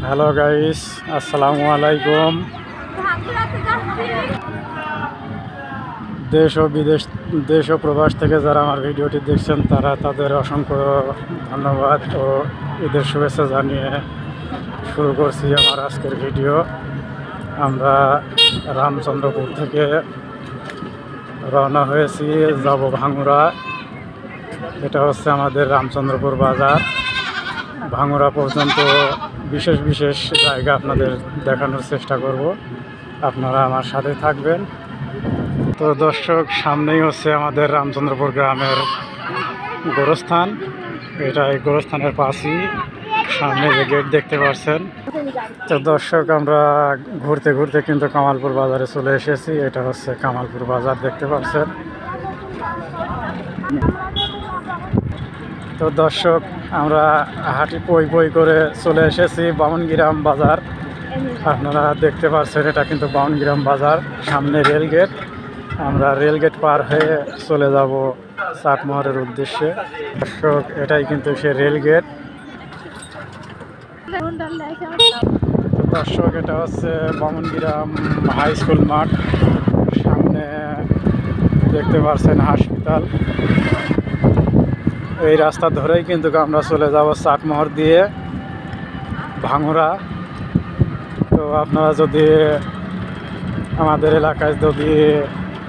Hello guys, আসসালামু আলাইকুম। দেশ ও প্রবাস থেকে যারা আমার ভিডিওটি দেখছেন তাদের অসংখ্য ধন্যবাদ ও ঈদের শুভেচ্ছা জানিয়ে শুরু করছি আমার আজকের ভিডিও। আমরা রামচন্দ্রপুর থেকে রওনা হয়েছি, যাব ভাঙ্গুড়া। এটা হচ্ছে আমাদের রামচন্দ্রপুর বাজার। ভাঙ্গুড়া পর্যন্ত বিশেষ বিশেষ জায়গা আপনাদের দেখানোর চেষ্টা করব, আপনারা আমার সাথে থাকবেন। তো দর্শক, সামনেই হচ্ছে আমাদের রামচন্দ্রপুর গ্রামের গোরস্থান। এটা এই গোরস্থানের পাশেই সামনে যে গেট দেখতে পাচ্ছেন। তো দর্শক, আমরা ঘুরতে ঘুরতে কিন্তু কামালপুর বাজারে চলে এসেছি। এটা হচ্ছে কামালপুর বাজার, দেখতে পাচ্ছেন। তো দর্শক, আমরা হাঁটি পই পই করে চলে এসেছি বামনগ্রাম বাজার। আপনারা দেখতে পাচ্ছেন, এটা কিন্তু বামনগ্রাম বাজার। সামনে রেল গেট। আমরা রেল গেট পার হয়ে চলে যাব চাটমোহরের উদ্দেশ্যে। দর্শক, এটাই কিন্তু সে রেল গেট। দর্শক, এটা হচ্ছে বামনগ্রাম হাই স্কুল মাঠ। সামনে দেখতে পাচ্ছেন হাসপাতাল। এই রাস্তা ধরেই কিন্তু আমরা চলে যাব চাটমোহর দিয়ে ভাঙ্গুড়া। তো আপনারা যদি আমাদের এলাকায়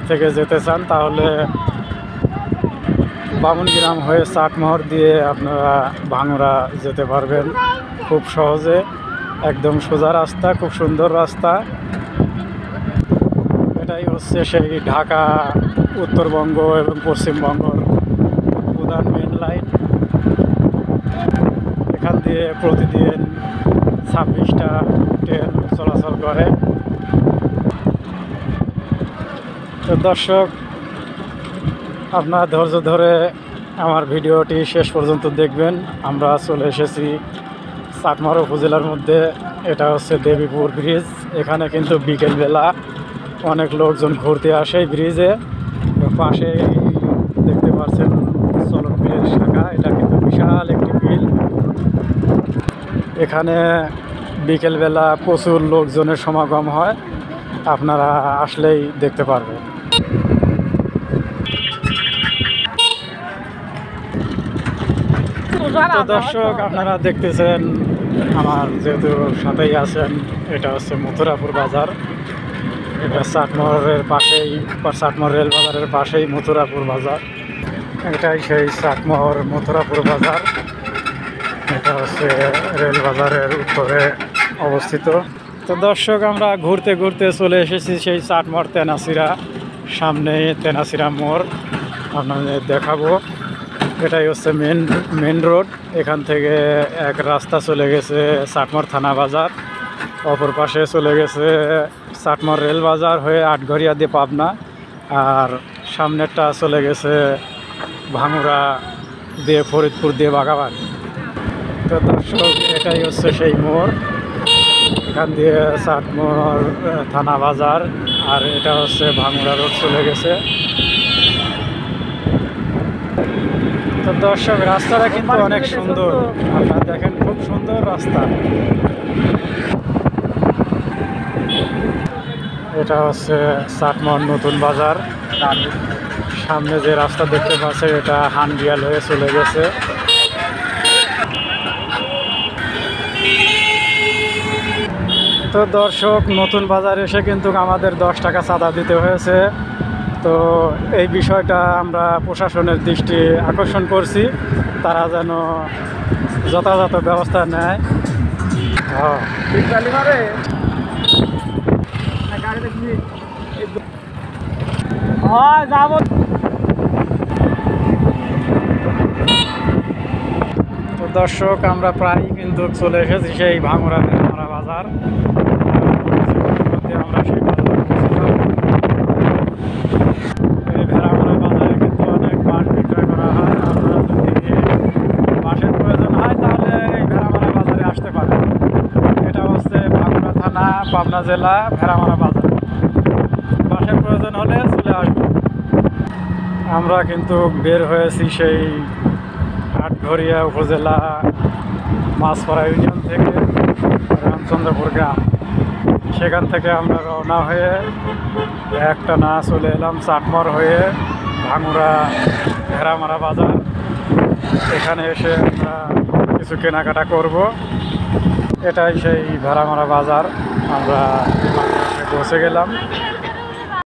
থেকে যেতে চান, তাহলে বামনগ্রাম হয়ে চাটমোহর দিয়ে আপনারা ভাঙ্গুড়া যেতে পারবেন খুব সহজে। একদম সোজা রাস্তা, খুব সুন্দর রাস্তা। এটাই হচ্ছে সেই ঢাকা, উত্তরবঙ্গ এবং পশ্চিমবঙ্গর প্রধান মেন লাইন। এখান দিয়ে প্রতিদিন 26টা ট্রেন চলাচল করে। তো দর্শক, আপনারা ধৈর্য ধরে আমার ভিডিওটি শেষ পর্যন্ত দেখবেন। আমরা চলে এসেছি চাটমোহর উপজেলার মধ্যে। এটা হচ্ছে দেবীপুর ব্রিজ। এখানে কিন্তু বিকেলবেলা অনেক লোকজন ঘুরতে আসে ব্রিজে। পাশে দেখতে পাচ্ছেন চলক বিলের শাখা। এটা কিন্তু বিশাল একটি বিল। এখানে বিকেলবেলা প্রচুর লোকজনের সমাগম হয়, আপনারা আসলেই দেখতে পারবেন। তো দর্শক, আপনারা দেখতেছেন, আমার যেহেতু সাথেই আছেন, এটা হচ্ছে মথুরাপুর বাজার। এটা চাটমোহরের পাশেই, চাটমোহর রেল বাজারের পাশেই মথুরাপুর বাজার। এটাই সেই চাটমোহর মথুরাপুর বাজার। এটা হচ্ছে রেল বাজারের উত্তরে অবস্থিত। তো দর্শক, আমরা ঘুরতে ঘুরতে চলে এসেছি সেই চাটমোহর তেনাসিরা। সামনে তেনাসিরা মোড় আপনাদের দেখাবো। এটাই হচ্ছে মেন রোড। এখান থেকে এক রাস্তা চলে গেছে চাটমোহর থানা বাজার, অপর পাশে চলে গেছে চাটমোহর রেল বাজার হয়ে আটঘরিয়া দিয়ে পাবনা, আর সামনেরটা চলে গেছে ভাঙ্গুড়া দিয়ে ফরিদপুর দিয়ে বাগাবান। তো দর্শক, এটাই হচ্ছে সেই মোড়। এখান দিয়ে চাটমোহর থানা বাজার, আর এটা হচ্ছে ভাঙ্গুড়া রোড চলে গেছে। তো দর্শক, রাস্তাটা কিন্তু অনেক সুন্দর। আপনারা দেখেন, খুব সুন্দর রাস্তা। এটা হচ্ছে চাটমোহর নতুন বাজার। সামনে যে রাস্তা দেখতে পাচ্ছেন, এটা হান্ডিয়াল হয়ে চলে গেছে। তো দর্শক, নতুন বাজার এসে কিন্তু আমাদের 10 টাকা চাঁদা দিতে হয়েছে। তো এই বিষয়টা আমরা প্রশাসনের দৃষ্টি আকর্ষণ করছি, তারা যেন যথাযথ ব্যবস্থা নেয়। তো দর্শক, আমরা প্রায় কিন্তু চলে এসেছি সেই ভাঙ্গুড়া বাজার। আমরা সেই ভেড়ামারা বাজারে কিন্তু অনেক মাছ বিক্রয় করা হয়। আপনারা যদি মাছের প্রয়োজন হয়, তাহলে এই ভেড়ামারা বাজারে আসতে পারেন। এটা হচ্ছে ভাঙ্গুড়া থানা, পাবনা জেলা, ভেড়ামারা বাজার। মাছের প্রয়োজন হলে চলে আসবেন। আমরা কিন্তু বের হয়েছি সেই আটঘরিয়া উপজেলা মাছপাড়া ইউনিয়ন থেকে। রামচন্দ্রপুর গ্রাম। সেখান থেকে আমরা রওনা হয়ে একটা না চলে এলাম চাটমোর হয়ে ভাঙুরা ভেড়ামারা বাজার। এখানে এসে আমরা কিছু কেনাকাটা করব। এটাই সেই ভেড়ামারা বাজার। আমরা পৌঁছে গেলাম।